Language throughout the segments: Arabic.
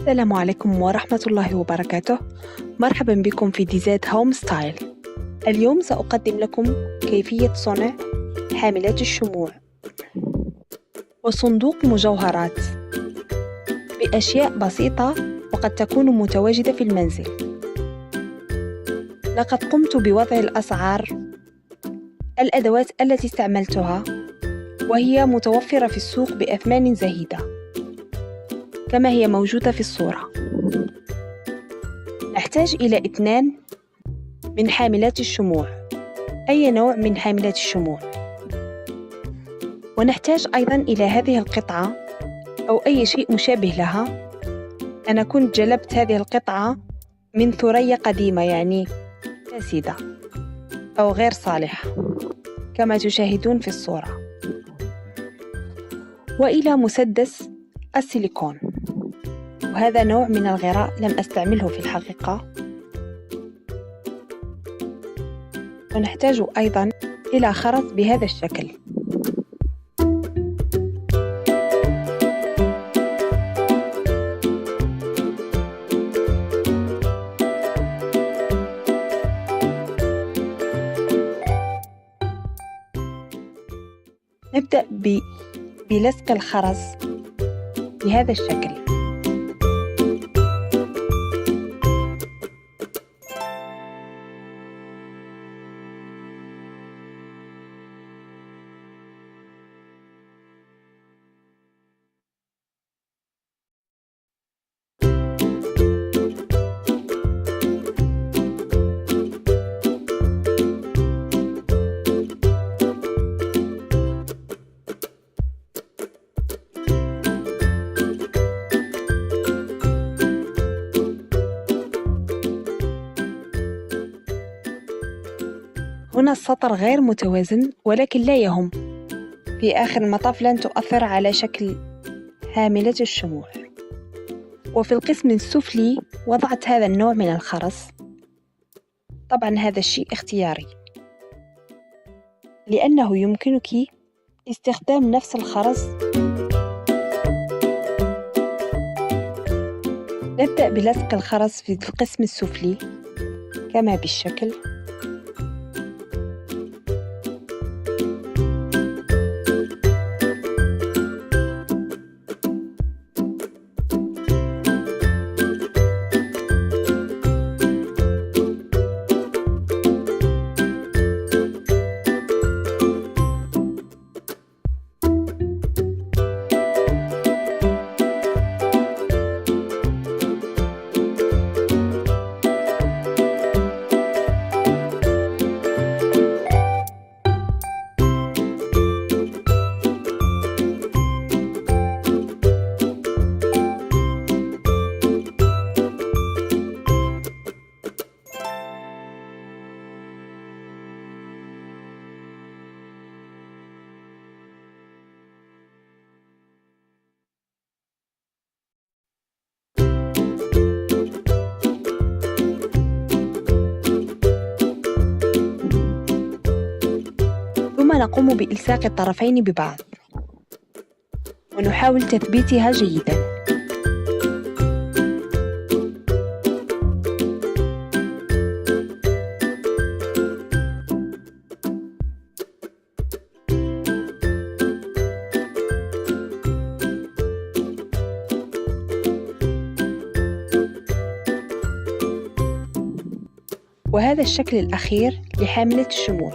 السلام عليكم ورحمة الله وبركاته. مرحبا بكم في ديزاد هوم ستايل. اليوم سأقدم لكم كيفية صنع حاملات الشموع وصندوق مجوهرات بأشياء بسيطة وقد تكون متواجدة في المنزل. لقد قمت بوضع الأسعار الأدوات التي استعملتها، وهي متوفرة في السوق بأثمان زهيدة كما هي موجودة في الصورة. نحتاج إلى 2 من حاملات الشموع، أي نوع من حاملات الشموع، ونحتاج أيضا إلى هذه القطعة أو أي شيء مشابه لها. أنا كنت جلبت هذه القطعة من ثريا قديمة، يعني فاسدة أو غير صالحة كما تشاهدون في الصورة، وإلى مسدس السيليكون، وهذا نوع من الغراء لم أستعمله في الحقيقة. ونحتاج أيضا إلى خرز بهذا الشكل. نبدأ بلصق الخرز بهذا الشكل. هنا السطر غير متوازن، ولكن لا يهم، في آخر المطاف لن تؤثر على شكل حاملة الشموع. وفي القسم السفلي وضعت هذا النوع من الخرز. طبعا هذا الشيء اختياري، لأنه يمكنك استخدام نفس الخرز. نبدأ بلصق الخرز في القسم السفلي كما بالشكل. ثم نقوم بإلصاق الطرفين ببعض ونحاول تثبيتها جيدا. وهذا الشكل الأخير لحاملة الشموع.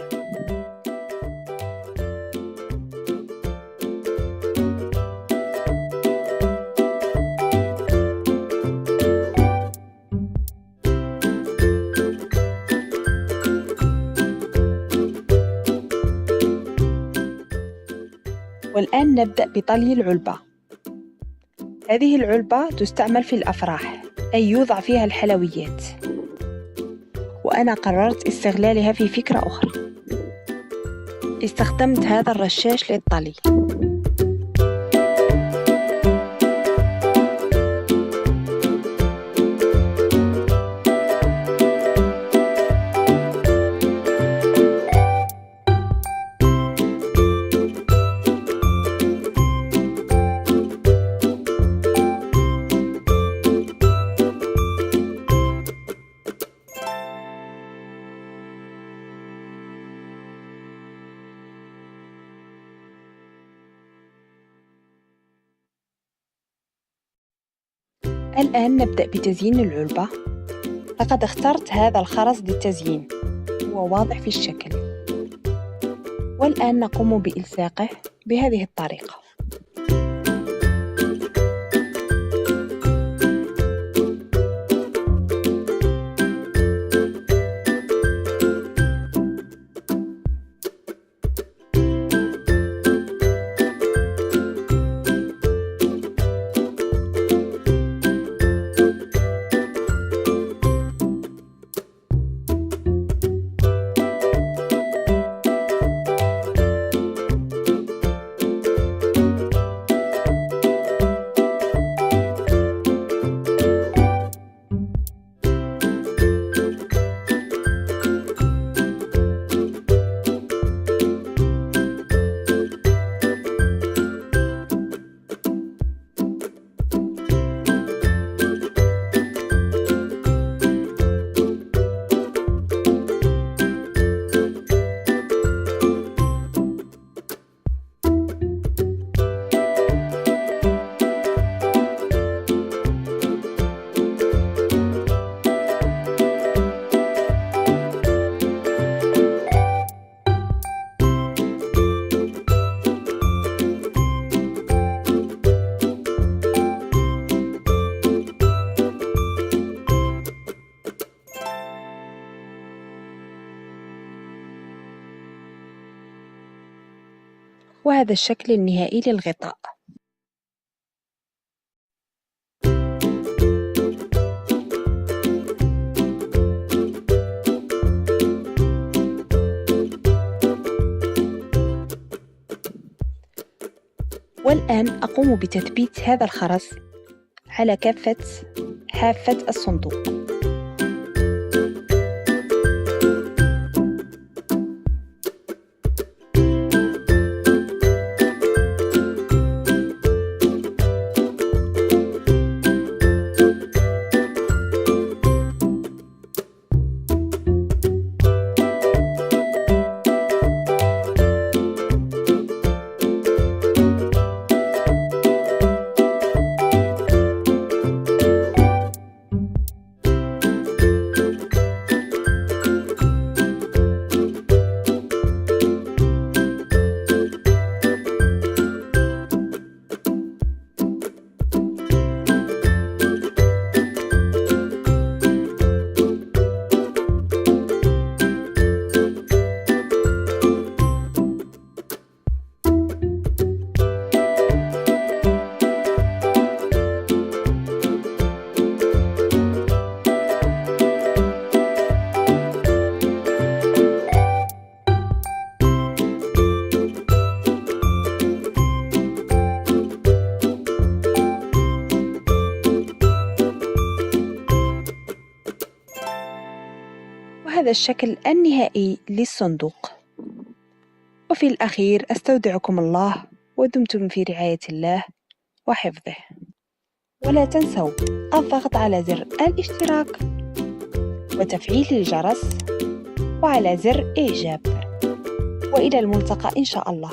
والآن نبدأ بطلي العلبة. هذه العلبة تستعمل في الأفراح، أي يوضع فيها الحلويات، وأنا قررت استغلالها في فكرة أخرى. استخدمت هذا الرشاش للطلي. الآن نبدأ بتزيين العلبة. لقد اخترت هذا الخرز للتزيين، هو واضح في الشكل. والآن نقوم بإلصاقه بهذه الطريقة. وهذا الشكل النهائي للغطاء. والآن أقوم بتثبيت هذا الخرز على كافة حافة الصندوق. وهذا الشكل النهائي للصندوق. وفي الأخير أستودعكم الله ودمتم في رعاية الله وحفظه. ولا تنسوا الضغط على زر الاشتراك وتفعيل الجرس وعلى زر إعجاب. وإلى الملتقى إن شاء الله.